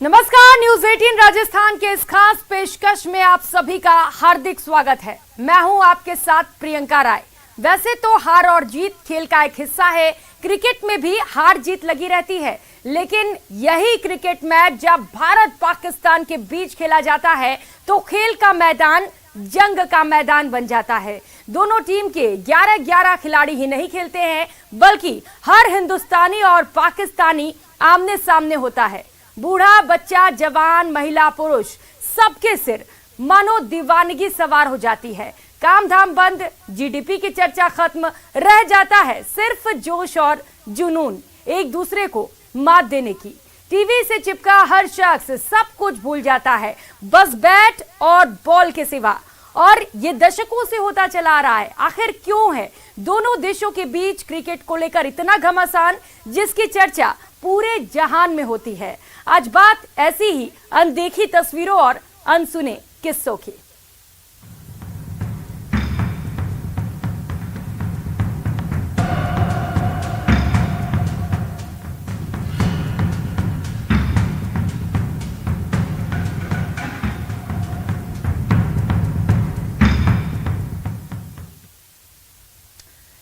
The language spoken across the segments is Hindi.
नमस्कार, न्यूज 18 राजस्थान के इस खास पेशकश में आप सभी का हार्दिक स्वागत है। मैं हूं आपके साथ प्रियंका राय। वैसे तो हार और जीत खेल का एक हिस्सा है, क्रिकेट में भी हार जीत लगी रहती है, लेकिन यही क्रिकेट मैच जब भारत पाकिस्तान के बीच खेला जाता है तो खेल का मैदान जंग का मैदान बन जाता है। दोनों टीम के 11-11 खिलाड़ी ही नहीं खेलते हैं, बल्कि हर हिंदुस्तानी और पाकिस्तानी आमने सामने होता है। बूढ़ा, बच्चा, जवान, महिला, पुरुष, सबके सिर मानो दीवानगी सवार हो जाती है। काम धाम बंद, जीडीपी की चर्चा खत्म, रह जाता है सिर्फ जोश और जुनून एक दूसरे को मात देने की। टीवी से चिपका हर शख्स सब कुछ भूल जाता है, बस बैट और बॉल के सिवा। और ये दशकों से होता चला आ रहा है। आखिर क्यों है दोनों देशों के बीच क्रिकेट को लेकर इतना घमासान, जिसकी चर्चा पूरे जहान में होती है? आज बात ऐसी ही अनदेखी तस्वीरों और अनसुने किस्सों की।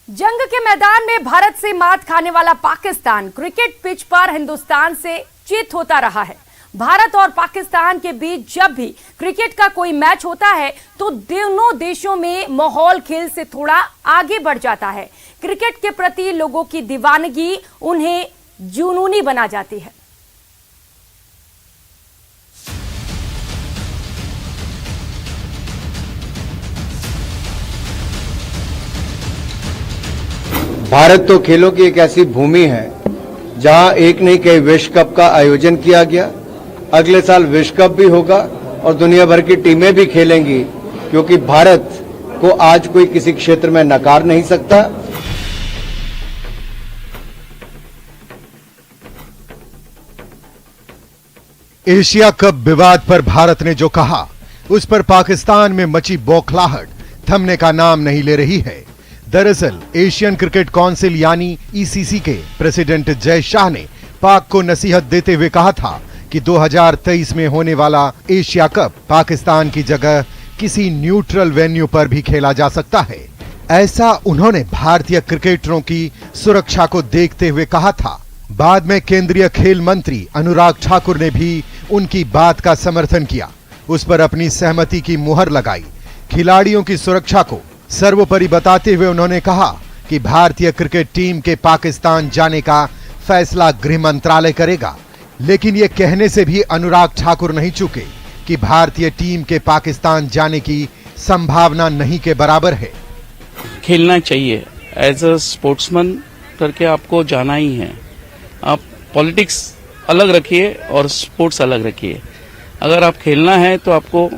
जंग के मैदान में भारत से मात खाने वाला पाकिस्तान क्रिकेट पिच पर हिंदुस्तान से चित होता रहा है। भारत और पाकिस्तान के बीच जब भी क्रिकेट का कोई मैच होता है तो दोनों देशों में माहौल खेल से थोड़ा आगे बढ़ जाता है। क्रिकेट के प्रति लोगों की दीवानगी उन्हें जुनूनी बना जाती है। भारत तो खेलों की एक ऐसी भूमि है जहां एक नहीं कई विश्व कप का आयोजन किया गया। अगले साल विश्व कप भी होगा और दुनिया भर की टीमें भी खेलेंगी, क्योंकि भारत को आज कोई किसी क्षेत्र में नकार नहीं सकता। एशिया कप विवाद पर भारत ने जो कहा, उस पर पाकिस्तान में मची बौखलाहट थमने का नाम नहीं ले रही है। दरअसल एशियन क्रिकेट काउंसिल यानी ईसीसी के प्रेसिडेंट जय शाह ने पाक को नसीहत देते हुए कहा था कि 2023 में होने वाला एशिया कप पाकिस्तान की जगह किसी न्यूट्रल वेन्यू पर भी खेला जा सकता है। ऐसा उन्होंने भारतीय क्रिकेटरों की सुरक्षा को देखते हुए कहा था। बाद में केंद्रीय खेल मंत्री अनुराग ठाकुर ने भी उनकी बात का समर्थन किया, उस पर अपनी सहमति की मुहर लगाई। खिलाड़ियों की सुरक्षा को सर्वोपरि बताते हुए उन्होंने कहा कि भारतीय क्रिकेट टीम के पाकिस्तान जाने का फैसला गृह मंत्रालय करेगा। लेकिन यह कहने से भी अनुराग ठाकुर नहीं चूके कि भारतीय टीम के पाकिस्तान जाने की संभावना नहीं के बराबर है। खेलना चाहिए, एज अ स्पोर्ट्समैन करके आपको जाना ही है। आप पॉलिटिक्स अलग रखिए और स्पोर्ट्स अलग रखिए। अगर आप खेलना है तो आपको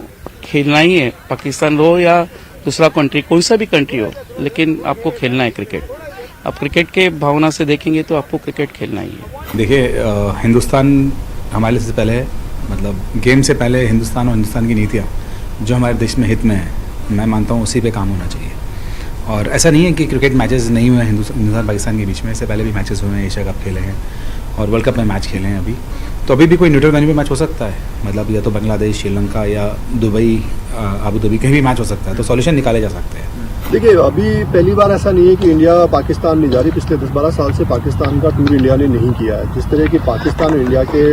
खेलना ही है, पाकिस्तान हो या दूसरा कंट्री, कोई सा भी कंट्री हो, लेकिन आपको खेलना है क्रिकेट। आप क्रिकेट के भावना से देखेंगे तो आपको क्रिकेट खेलना ही है। देखिए, हिंदुस्तान हमारे से पहले है, मतलब गेम से पहले हिंदुस्तान और हिंदुस्तान की नीतियाँ जो हमारे देश में हित में है, मैं मानता हूँ उसी पे काम होना चाहिए। और ऐसा नहीं है कि क्रिकेट मैचेस नहीं हुए हैं हिंदुस्तान पाकिस्तान के बीच में। इससे पहले भी मैचेस हुए हैं, एशिया कप खेले हैं और वर्ल्ड कप में मैच खेले हैं। अभी भी कोई न्यूट्रल वेन्यू पे मैच हो सकता है, मतलब या तो बांग्लादेश, श्रीलंका या दुबई, अबू धाबी, कहीं भी मैच हो सकता है। तो सॉल्यूशन निकाले जा सकते हैं। देखिए, अभी पहली बार ऐसा नहीं है कि इंडिया पाकिस्तान नहीं जा रही। पिछले 10-12 साल से पाकिस्तान का टूर इंडिया ने नहीं किया है। जिस तरह की पाकिस्तान और इंडिया के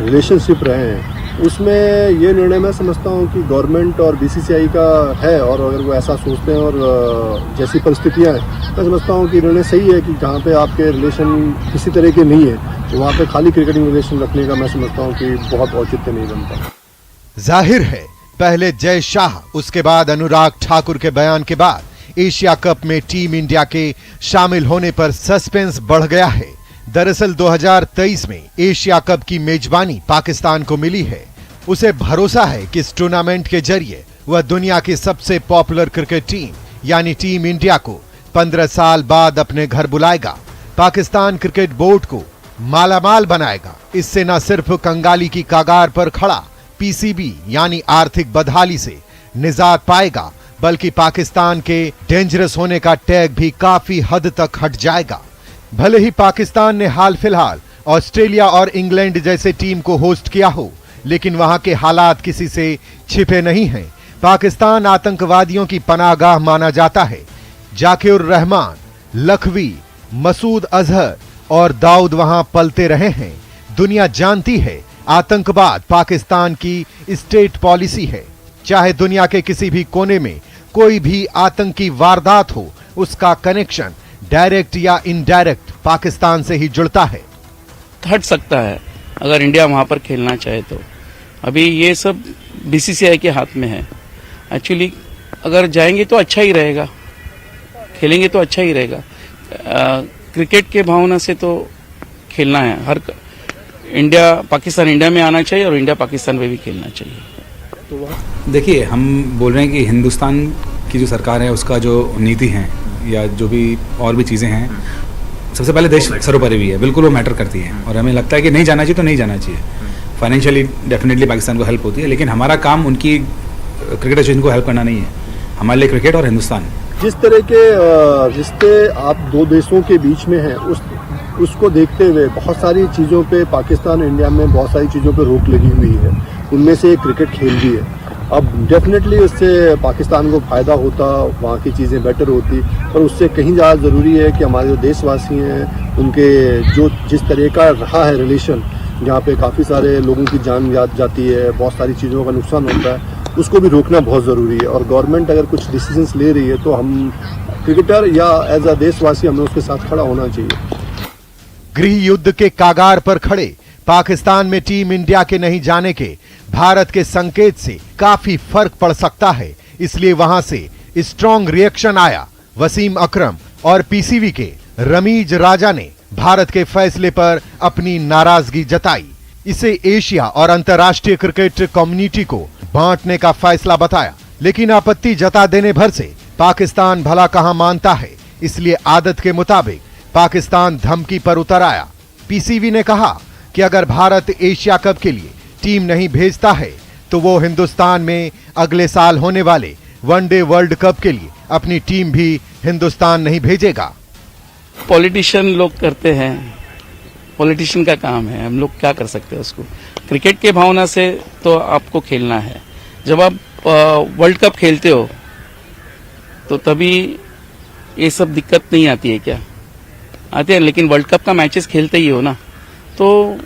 रिलेशनशिप रहे हैं, उसमें ये निर्णय मैं समझता हूँ कि गवर्नमेंट और बीसीसीआई का है। और अगर वो ऐसा सोचते हैं और जैसी परिस्थितियाँ हैं, मैं समझता हूँ कि निर्णय सही है कि जहाँ पे आपके रिलेशन किसी तरह के नहीं है, तो वहाँ पे खाली क्रिकेटिंग रिलेशन रखने का मैं समझता हूँ कि बहुत औचित्य नहीं बनता। जाहिर है, पहले जय शाह, उसके बाद अनुराग ठाकुर के बयान के बाद एशिया कप में टीम इंडिया के शामिल होने पर सस्पेंस बढ़ गया है। दरअसल 2023 में एशिया कप की मेजबानी पाकिस्तान को मिली है। उसे भरोसा है कि इस टूर्नामेंट के जरिए वह दुनिया की सबसे पॉपुलर क्रिकेट टीम यानी टीम इंडिया को 15 साल बाद अपने घर बुलाएगा। पाकिस्तान क्रिकेट बोर्ड को मालामाल बनाएगा। इससे न सिर्फ कंगाली की कगार पर खड़ा पीसीबी यानी आर्थिक बदहाली से निजात पाएगा, बल्कि पाकिस्तान के डेंजरस होने का टैग भी काफी हद तक हट जाएगा। भले ही पाकिस्तान ने हाल फिलहाल ऑस्ट्रेलिया और इंग्लैंड जैसे टीम को होस्ट किया हो, लेकिन वहां के हालात किसी से छिपे नहीं हैं। पाकिस्तान आतंकवादियों की पनाहगाह माना जाता है। जाकिर रहमान, लखवी, मसूद अजहर और दाऊद वहां पलते रहे हैं। दुनिया जानती है आतंकवाद पाकिस्तान की स्टेट पॉलिसी है। चाहे दुनिया के किसी भी कोने में कोई भी आतंकी वारदात हो, उसका कनेक्शन डायरेक्ट या इनडायरेक्ट पाकिस्तान से ही जुड़ता है। हट सकता है अगर इंडिया वहां पर खेलना चाहे तो। अभी ये सब बीसीसीआई के हाथ में है। एक्चुअली अगर जाएंगे तो अच्छा ही रहेगा, खेलेंगे तो अच्छा ही रहेगा। क्रिकेट के भावना से तो खेलना है। हर इंडिया पाकिस्तान इंडिया में आना चाहिए और इंडिया पाकिस्तान में भी खेलना चाहिए। देखिए, हम बोल रहे हैं कि हिंदुस्तान की जो सरकार है उसका जो नीति है या जो भी और भी चीज़ें हैं, सबसे पहले देश सर्वोपरि भी है, बिल्कुल वो मैटर करती है। और हमें लगता है कि नहीं जाना चाहिए तो नहीं जाना चाहिए। फाइनेंशियली डेफिनेटली पाकिस्तान को हेल्प होती है, लेकिन हमारा काम उनकी क्रिकेट एसोसिएशन को हेल्प करना नहीं है। हमारे लिए क्रिकेट और हिंदुस्तान। जिस तरह के रिश्ते आप दो देशों के बीच में हैं, उसको देखते हुए बहुत सारी चीज़ों पे पाकिस्तान इंडिया में बहुत सारी चीज़ों पे रोक लगी हुई है। उनमें से क्रिकेट खेल भी है। अब डेफिनेटली उससे पाकिस्तान को फ़ायदा होता, वहाँ की चीज़ें बेटर होती, पर उससे कहीं ज़्यादा ज़रूरी है कि हमारे जो देशवासी हैं उनके जो जिस तरह का रहा है रिलेशन, जहाँ पे काफ़ी सारे लोगों की जान जाती है, बहुत सारी चीज़ों का नुकसान होता है, उसको भी रोकना बहुत ज़रूरी है। और गवर्नमेंट अगर कुछ डिसीजंस ले रही है तो हम क्रिकेटर या एज अ देशवासी हमें उसके साथ खड़ा होना चाहिए। गृह युद्ध के कागार पर खड़े पाकिस्तान में टीम इंडिया के नहीं जाने के भारत के संकेत से काफी फर्क पड़ सकता है। इसलिए वहां से स्ट्रॉन्ग रिएक्शन आया। वसीम अकरम और पीसीबी के रमीज राजा ने भारत के फैसले पर अपनी नाराजगी जताई। इसे एशिया और अंतर्राष्ट्रीय क्रिकेट कम्युनिटी को बांटने का फैसला बताया, लेकिन आपत्ति जता देने भर से पाकिस्तान भला कहां मानता है। इसलिए आदत के मुताबिक पाकिस्तान धमकी पर उतर आया। पीसीबी ने कहा कि अगर भारत एशिया कप के लिए टीम नहीं भेजता है तो वो हिंदुस्तान में अगले साल होने वाले वनडे वर्ल्ड कप के लिए अपनी टीम भी हिंदुस्तान नहीं भेजेगा। पॉलिटिशियन लोग करते हैं, पॉलिटिशियन का काम है, हम लोग क्या कर सकते हैं उसको। क्रिकेट के भावना से तो आपको खेलना है। जब आप वर्ल्ड कप खेलते हो तो तभी ये सब दिक्कत नहीं आती है क्या? आते हैं, लेकिन वर्ल्ड कप का मैचेस खेलते ही हो ना, तो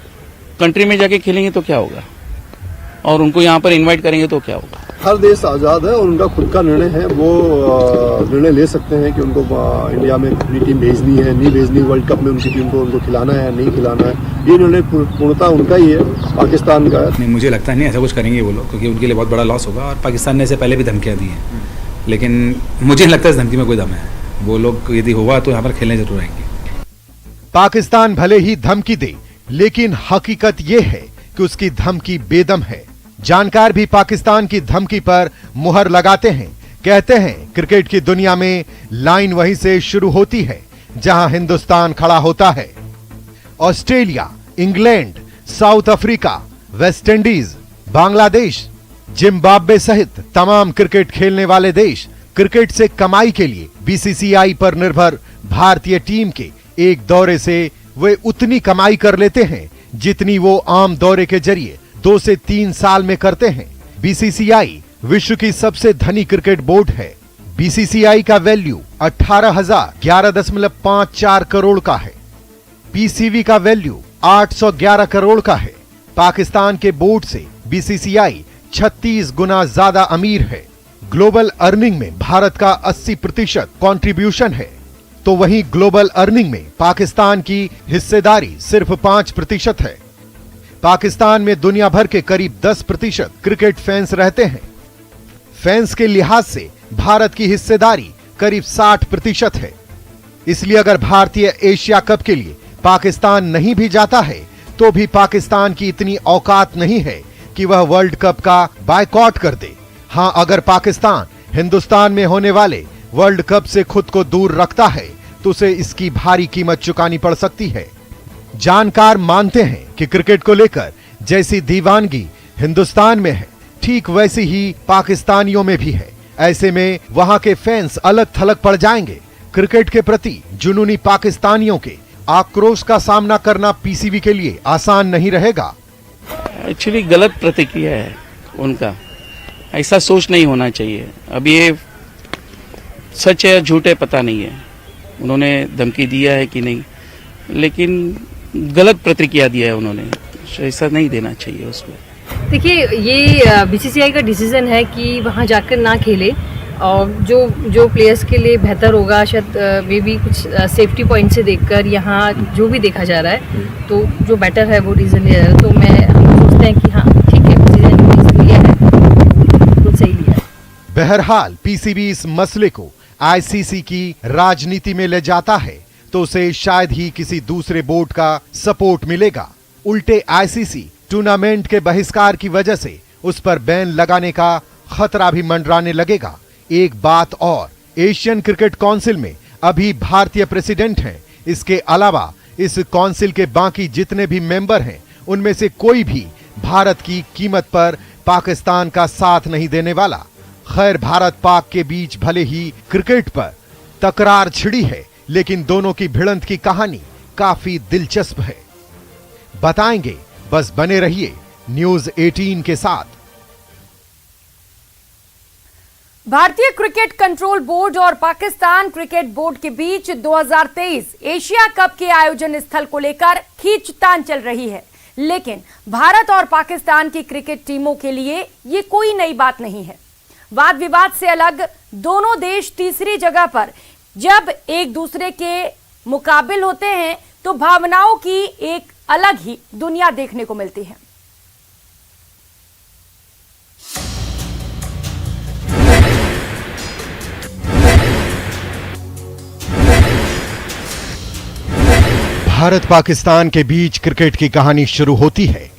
कंट्री में जाके खेलेंगे तो क्या होगा, और उनको यहाँ पर इनवाइट करेंगे तो क्या होगा। हर देश आज़ाद है और उनका खुद का निर्णय है। वो निर्णय ले सकते हैं कि उनको इंडिया में अपनी टीम भेजनी है, नहीं भेजनी, वर्ल्ड कप में उनकी टीम को उनको खिलाना है, नहीं खिलाना है। ये निर्णय पूर्णतः उनका ही है, पाकिस्तान का है। नहीं, मुझे लगता नहीं ऐसा कुछ करेंगे वो लोग, क्योंकि उनके लिए बहुत बड़ा लॉस होगा। और पाकिस्तान ने इससे पहले भी धमकियाँ दी हैं, लेकिन मुझे नहीं लगता इस धमकी में कोई दम है। वो लोग यदि हुआ तो यहाँ पर खेलने जरूर आएंगे। पाकिस्तान भले ही धमकी दे, लेकिन हकीकत यह है कि उसकी धमकी बेदम है। जानकार भी पाकिस्तान की धमकी पर मुहर लगाते हैं। कहते हैं क्रिकेट की दुनिया में लाइन वहीं से शुरू होती है जहां हिंदुस्तान खड़ा होता है। Australia, England, south Africa, West Indies, Bangladesh, Zimbabwe सहित तमाम क्रिकेट खेलने वाले देश क्रिकेट से कमाई के लिए बीसीसीआई पर निर्भर भारतीय टीम के एक दौरे से वे उतनी कमाई कर लेते हैं जितनी वो आम दौरे के जरिए 2 से 3 साल में करते हैं। बीसीसीआई विश्व की सबसे धनी क्रिकेट बोर्ड है। बीसीसीआई का वैल्यू 18,011.54 करोड़ का है। पीसीबी का वैल्यू 811 करोड़ का है। पाकिस्तान के बोर्ड से बीसीसीआई 36 गुना ज्यादा अमीर है। ग्लोबल अर्निंग में भारत का 80% कंट्रीब्यूशन है, तो वहीं ग्लोबल अर्निंग में पाकिस्तान की हिस्सेदारी सिर्फ 5% है। पाकिस्तान में दुनिया भर के करीब 10% क्रिकेट फैंस रहते हैं। फैंस के लिहाज से भारत की हिस्सेदारी करीब 60% है। इसलिए अगर भारतीय एशिया कप के लिए पाकिस्तान नहीं भी जाता है तो भी पाकिस्तान की इतनी औकात नहीं है कि वह वर्ल्ड कप का बायकॉट कर दे। हां, अगर पाकिस्तान हिंदुस्तान में होने वाले वर्ल्ड कप से खुद को दूर रखता है तो उसे इसकी भारी कीमत चुकानी पड़ सकती है। जानकार मानते हैं कि क्रिकेट को लेकर जैसी दीवानगी हिंदुस्तान में है, ठीक वैसी ही पाकिस्तानियों में भी है। ऐसे में वहां के फैंस अलग थलग पड़ जाएंगे। क्रिकेट के प्रति जुनूनी पाकिस्तानियों के आक्रोश का सामना करना पीसीबी के लिए आसान नहीं रहेगा। एक्चुअली गलत प्रतिक्रिया है उनका, ऐसा सोच नहीं होना चाहिए। अब ये सच है झूठ है पता नहीं है, उन्होंने धमकी दिया है कि नहीं, लेकिन गलत प्रतिक्रिया दिया है उन्होंने, ऐसा नहीं देना चाहिए उसको। देखिए, ये बीसीसीआई का डिसीजन है कि वहाँ जाकर ना खेले, और जो प्लेयर्स के लिए बेहतर होगा, शायद वे भी कुछ सेफ्टी पॉइंट से देखकर यहाँ जो भी देखा जा रहा है, तो जो बेटर है वो रीज़न लिया जा रहा है। तो हम सोचते हैं कि हाँ ठीक है, डिसीजन लिया है, बिल्कुल सही लिया है। बहरहाल पीसीबी इस मसले को आईसीसी की राजनीति में ले जाता है तो उसे शायद ही किसी दूसरे बोर्ड का सपोर्ट मिलेगा। उल्टे आईसीसी टूर्नामेंट के बहिष्कार की वजह से उस पर बैन लगाने का खतरा भी मंडराने लगेगा। एक बात और, एशियन क्रिकेट काउंसिल में अभी भारतीय प्रेसिडेंट हैं। इसके अलावा इस काउंसिल के बाकी जितने भी मेंबर हैं, उनमें से कोई भी भारत की कीमत पर पाकिस्तान का साथ नहीं देने वाला। खैर, भारत पाक के बीच भले ही क्रिकेट पर तकरार छिड़ी है, लेकिन दोनों की भिड़ंत की कहानी काफी दिलचस्प है। बताएंगे, बस बने रहिए न्यूज 18 के साथ। भारतीय क्रिकेट कंट्रोल बोर्ड और पाकिस्तान क्रिकेट बोर्ड के बीच 2023 एशिया कप के आयोजन स्थल को लेकर खींचतान चल रही है, लेकिन भारत और पाकिस्तान की क्रिकेट टीमों के लिए ये कोई नई बात नहीं है। वाद विवाद से अलग दोनों देश तीसरी जगह पर जब एक दूसरे के मुकाबिल होते हैं तो भावनाओं की एक अलग ही दुनिया देखने को मिलती है। भारत पाकिस्तान के बीच क्रिकेट की कहानी शुरू होती है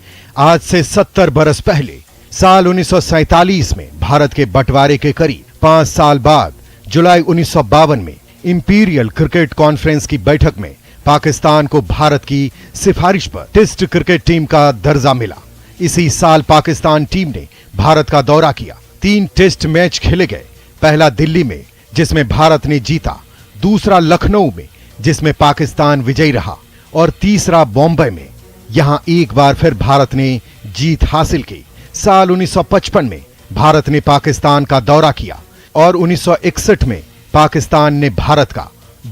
आज से 70 बरस पहले। साल 1947 में भारत के बंटवारे के करीब 5 साल बाद जुलाई 1952 में इंपीरियल क्रिकेट कॉन्फ्रेंस की बैठक में पाकिस्तान को भारत की सिफारिश पर टेस्ट क्रिकेट टीम का दर्जा मिला। इसी साल पाकिस्तान टीम ने भारत का दौरा किया। 3 टेस्ट मैच खेले गए, पहला दिल्ली में जिसमें भारत ने जीता, दूसरा लखनऊ में जिसमें पाकिस्तान विजयी रहा, और तीसरा बॉम्बे में। यहां एक बार फिर भारत ने जीत हासिल की। साल 1955 में भारत ने पाकिस्तान का दौरा किया और 1961 में पाकिस्तान ने भारत का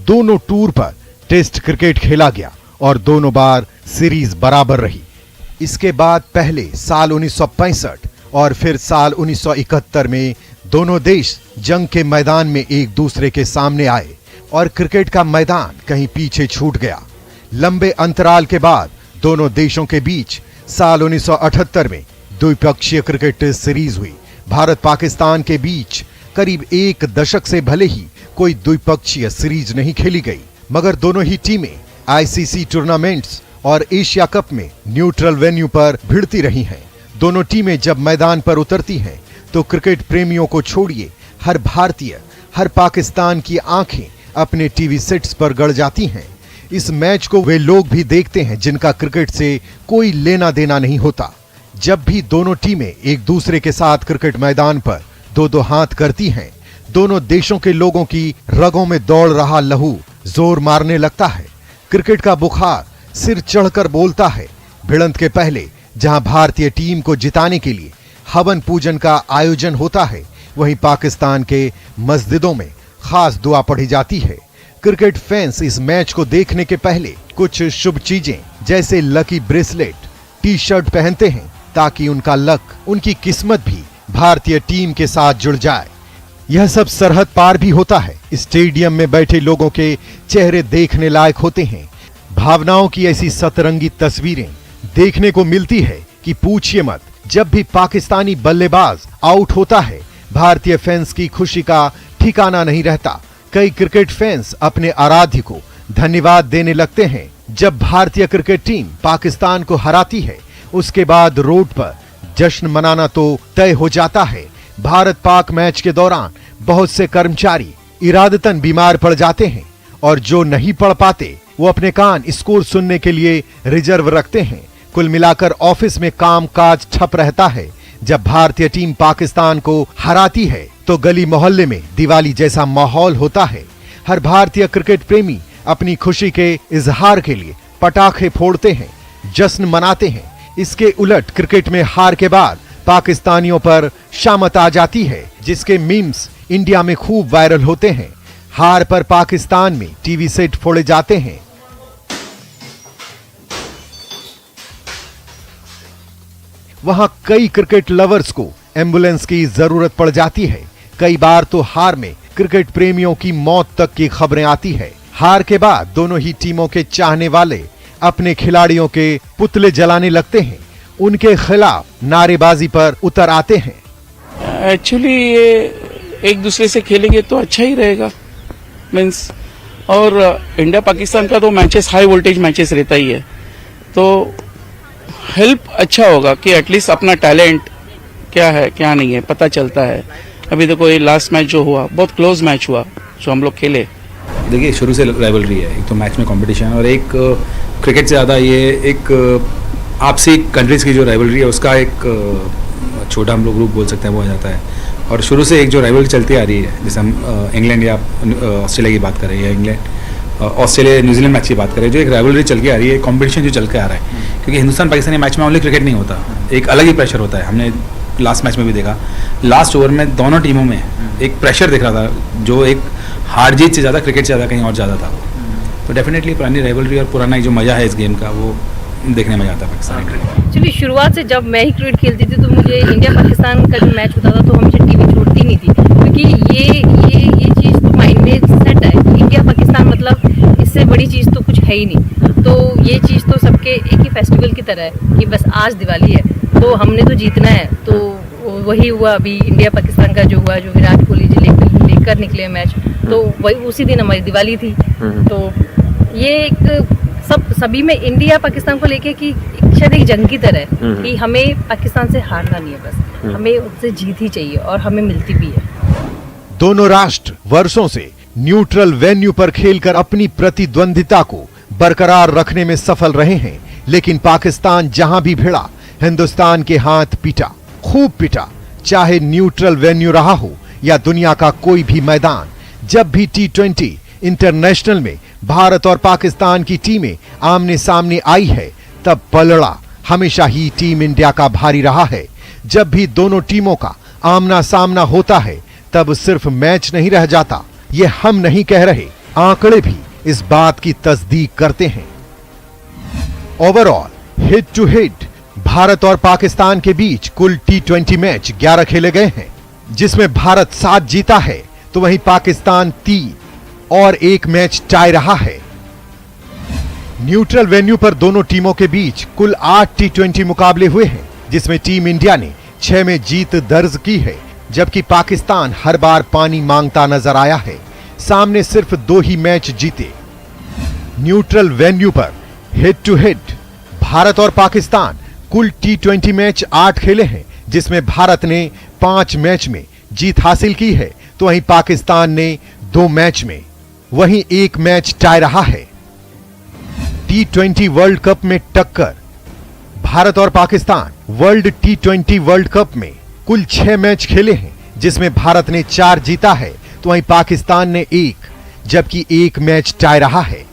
दोनों टूर पर टेस्ट क्रिकेट खेला गया और दोनों बार सीरीज बराबर रही। इसके बाद पहले साल 1965 और फिर साल 1971 में दोनों देश जंग के मैदान में एक दूसरे के सामने आए और क्रिकेट का मैदान कहीं पीछे छूट गया। लंबे अंतराल के बाद दोनों देशों के बीच साल 1978 में द्विपक्षीय क्रिकेट सीरीज हुई। भारत पाकिस्तान के बीच करीब 1 दशक से भले ही कोई द्विपक्षीय सीरीज नहीं खेली गई, मगर दोनों ही टीमें आईसीसी टूर्नामेंट्स और एशिया कप में न्यूट्रल वेन्यू पर भिड़ती रही हैं। दोनों टीमें जब मैदान पर उतरती हैं तो क्रिकेट प्रेमियों को छोड़िए हर भारतीय, हर पाकिस्तान की आंखें अपने टीवी सेट्स पर गड़ जाती हैं। इस मैच को वे लोग भी देखते हैं जिनका क्रिकेट से कोई लेना देना नहीं होता। जब भी दोनों टीमें एक दूसरे के साथ क्रिकेट मैदान पर 2-2 हाथ करती हैं, दोनों देशों के लोगों की रगों में दौड़ रहा लहू जोर मारने लगता है। क्रिकेट का बुखार सिर चढ़कर बोलता है। भिड़ंत के पहले जहां भारतीय टीम को जिताने के लिए हवन पूजन का आयोजन होता है, वहीं पाकिस्तान के मस्जिदों में खास दुआ पढ़ी जाती है। क्रिकेट फैंस इस मैच को देखने के पहले कुछ शुभ चीजें जैसे लकी ब्रेसलेट, टी शर्ट पहनते हैं ताकि उनका लक, उनकी किस्मत भी भारतीय टीम के साथ जुड़ जाए। यह सब सरहद पार भी होता है। स्टेडियम में बैठे लोगों के चेहरे देखने लायक होते हैं। भावनाओं की ऐसी सतरंगी तस्वीरें देखने को मिलती है कि पूछिए मत। जब भी पाकिस्तानी बल्लेबाज आउट होता है, भारतीय फैंस की खुशी का ठिकाना नहीं रहता। कई क्रिकेट फैंस अपने आराध्य को धन्यवाद देने लगते हैं। जब भारतीय क्रिकेट टीम पाकिस्तान को हराती है, उसके बाद रोड पर जश्न मनाना तो तय हो जाता है। भारत पाक मैच के दौरान बहुत से कर्मचारी इरादतन बीमार पड़ जाते हैं और जो नहीं पढ़ पाते वो अपने कान स्कोर सुनने के लिए रिजर्व रखते हैं। कुल मिलाकर ऑफिस में काम काज ठप रहता है। जब भारतीय टीम पाकिस्तान को हराती है तो गली मोहल्ले में दिवाली जैसा माहौल होता है। हर भारतीय क्रिकेट प्रेमी अपनी खुशी के इजहार के लिए पटाखे फोड़ते हैं, जश्न मनाते हैं। इसके उलट क्रिकेट में हार के बाद पाकिस्तानियों पर शामत आ जाती है, जिसके मीम्स इंडिया में खूब वायरल होते हैं। हार पर पाकिस्तान में टीवी सेट फोड़े जाते हैं। वहां कई क्रिकेट लवर्स को एम्बुलेंस की जरूरत पड़ जाती है। कई बार तो हार में क्रिकेट प्रेमियों की मौत तक की खबरें आती है। हार के बाद दोनों ही टीमों के चाहने वाले अपने खिलाड़ियों के पुतले जलाने लगते हैं, उनके खिलाफ नारेबाजी पर उतर आते हैं। एक्चुअली ये एक दूसरे से खेलेंगे तो अच्छा ही रहेगा मीन्स। और इंडिया पाकिस्तान का तो मैचेस हाई वोल्टेज मैचेस रहता ही है, तो हेल्प अच्छा होगा कि एटलीस्ट अपना टैलेंट क्या है क्या नहीं है पता चलता है। अभी देखो ये लास्ट मैच जो हुआ बहुत क्लोज मैच हुआ जो हम लोग खेले। देखिए शुरू से राइवलरी है, एक तो मैच में कंपटीशन और एक क्रिकेट से ज़्यादा ये एक आपसी कंट्रीज़ की जो राइवलरी है उसका एक छोटा हम लोग ग्रुप बोल सकते हैं वो आ जाता है। और शुरू से एक जो राइवलरी चलती आ रही है, जैसे हम इंग्लैंड या ऑस्ट्रेलिया की बात करें या इंग्लैंड ऑस्ट्रेलिया न्यूजीलैंड मैच की बात करें, जो एक राइवलरी चल के आ रही है, कंपटीशन जो चल के आ रहा है। क्योंकि हिंदुस्तान पाकिस्तानी मैच में ओनली क्रिकेट नहीं होता, एक अलग ही प्रेशर होता है। हमने लास्ट मैच में भी देखा, लास्ट ओवर में दोनों टीमों में एक प्रेशर दिख रहा था जो एक हार जीत से ज़्यादा क्रिकेट से ज़्यादा कहीं और ज़्यादा था। तो डेफिनेटली पुरानी राइवलरी और पुराना जो मज़ा है इस गेम का वो देखने में आता है पाकिस्तानी क्रिकेट। एक्चुअली शुरुआत से जब मैं ही क्रिकेट खेलती थी तो मुझे इंडिया पाकिस्तान का जो मैच होता था तो हमेशा टीवी छोड़ती नहीं थी, क्योंकि ये चीज़ तो माइंड में सेट है। इंडिया पाकिस्तान मतलब इससे बड़ी चीज़ तो कुछ है ही नहीं। तो ये चीज़ तो सबके एक ही फेस्टिवल की तरह है कि बस आज दिवाली है तो हमने तो जीतना है। तो वही हुआ अभी इंडिया पाकिस्तान का जो हुआ, जो विराट कोहली जी लेकर निकले मैच, तो वही उसी दिन हमारी दिवाली थी। तो ये एक सभी में इंडिया पाकिस्तान को लेके कि शायद एक जंग की तरह है कि हमें पाकिस्तान से हारना नहीं है, बस हमें उससे जीत ही चाहिए और हमें मिलती भी है। दोनों राष्ट्र वर्षों से न्यूट्रल वेन्यू पर खेलकर अपनी प्रतिद्वंदिता को बरकरार रखने में सफल रहे हैं, लेकिन पाकिस्तान जहां भी भिड़ा हिंदुस्तान के हाथ पीटा, खूब पीटा। चाहे न्यूट्रल वेन्यू रहा हो या दुनिया का कोई भी मैदान, जब भी T20 इंटरनेशनल में भारत और पाकिस्तान की टीमें आमने सामने आई है, तब पलड़ा हमेशा ही टीम इंडिया का भारी रहा है। जब भी दोनों टीमों का आमना सामना होता है, तब सिर्फ मैच नहीं रह जाता। ये हम नहीं कह रहे, आंकड़े भी इस बात की तस्दीक करते हैं। Overall head to head Bharat और पाकिस्तान के बीच कुल T20 मैच 11 खेले गए हैं, जिसमें भारत 7 जीता है तो वहीं पाकिस्तान 3 और 1 मैच टाई रहा है। न्यूट्रल वेन्यू पर दोनों टीमों के बीच कुल 8 T20 मुकाबले हुए हैं, जिसमें टीम इंडिया ने 6 में जीत दर्ज की है, जबकि पाकिस्तान हर बार पानी मांगता नजर आया है। सामने सिर्फ 2 ही मैच जीते। न्यूट्रल वेन्यू पर हेड टू हेड भारत और पाकिस्तान कुल T20 मैच 8 खेले हैं, जिसमें भारत ने 5 मैच में जीत हासिल की है तो वहीं पाकिस्तान ने 2 मैच में, वहीं 1 मैच टाई रहा है। T20 वर्ल्ड कप में टक्कर। भारत और Pakistan world T20 world cup में कुल 6 मैच खेले हैं, जिसमें भारत ने 4 जीता है तो वहीं पाकिस्तान ने 1, जबकि 1 मैच टाई रहा है।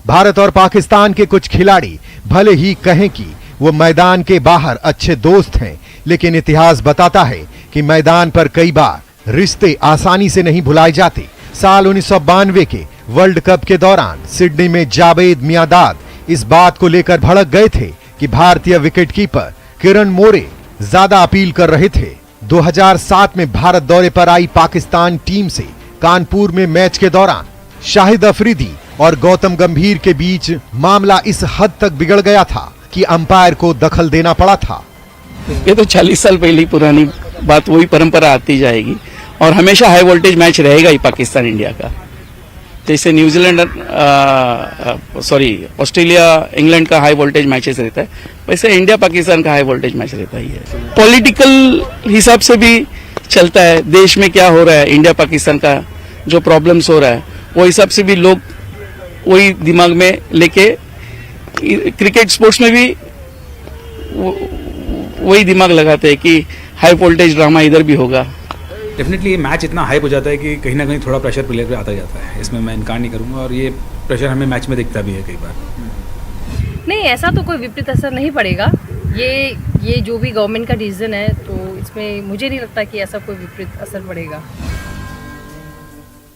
भारत और पाकिस्तान के कुछ खिलाड़ी भले ही कहें कि वो मैदान के बाहर अच्छे दोस्त हैं, लेकिन इतिहास बताता है कि मैदान पर कई बार रिश्ते आसानी से नहीं भुलाए जाते। साल 1992 के वर्ल्ड कप के दौरान सिडनी में जावेद मियांदाद इस बात को लेकर भड़क गए थे कि भारतीय विकेटकीपर किरण मोरे ज्यादा अपील कर रहे थे। 2007 में भारत दौरे पर आई पाकिस्तान टीम से कानपुर में मैच के दौरान शाहिद अफरीदी और गौतम गंभीर के बीच मामला इस हद तक बिगड़ गया था कि अंपायर को दखल देना पड़ा था। ये तो 40 साल पहले पुरानी बात, वही परंपरा आती जाएगी और हमेशा हाई वोल्टेज मैच रहेगा ही पाकिस्तान इंडिया का। जैसे न्यूजीलैंड ऑस्ट्रेलिया इंग्लैंड का हाई वोल्टेज मैचेस रहता है, वैसे इंडिया पाकिस्तान का हाई वोल्टेज मैच रहता ही है। पॉलिटिकल हिसाब से भी चलता है, देश में क्या हो रहा है, इंडिया पाकिस्तान का जो प्रॉब्लम्स हो रहा है वो हिसाब से भी लोग वही दिमाग में लेके, क्रिकेट स्पोर्ट्स में भी वही दिमाग लगाते हैं कि हाई वोल्टेज ड्रामा इधर भी होगा डेफिनेटली ये मैच इतना हाइप हो जाता है कि कहीं ना कहीं थोड़ा प्रेशर प्लेयर पे आता जाता है, इसमें मैं इनकार नहीं करूँगा, और ये प्रेशर हमें मैच में दिखता भी है कई बार। नहीं, ऐसा तो कोई विपरीत असर नहीं पड़ेगा। ये जो भी गवर्नमेंट का डिसीजन है, तो इसमें मुझे नहीं लगता कि ऐसा कोई विपरीत असर पड़ेगा।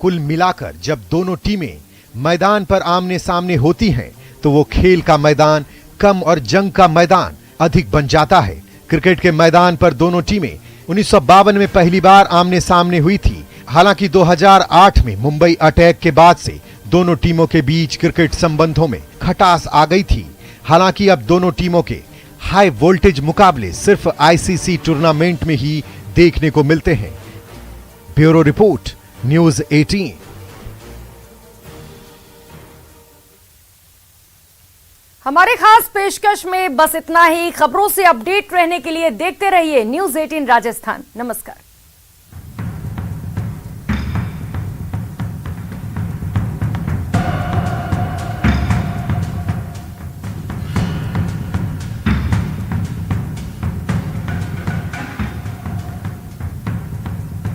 कुल मिलाकर जब दोनों टीमें मैदान पर आमने सामने होती हैं तो वो खेल का मैदान कम और जंग का मैदान अधिक बन जाता है। क्रिकेट के मैदान पर दोनों टीमें 1952 में पहली बार आमने सामने हुई थी। हालांकि 2008 में मुंबई अटैक के बाद से दोनों टीमों के बीच क्रिकेट संबंधों में खटास आ गई थी। हालांकि अब दोनों टीमों के हाई वोल्टेज मुकाबले सिर्फ आईसीसी टूर्नामेंट में ही देखने को मिलते हैं। Bureau report, news 18। हमारे खास पेशकश में बस इतना ही। खबरों से अपडेट रहने के लिए देखते रहिए न्यूज़ 18 राजस्थान। नमस्कार।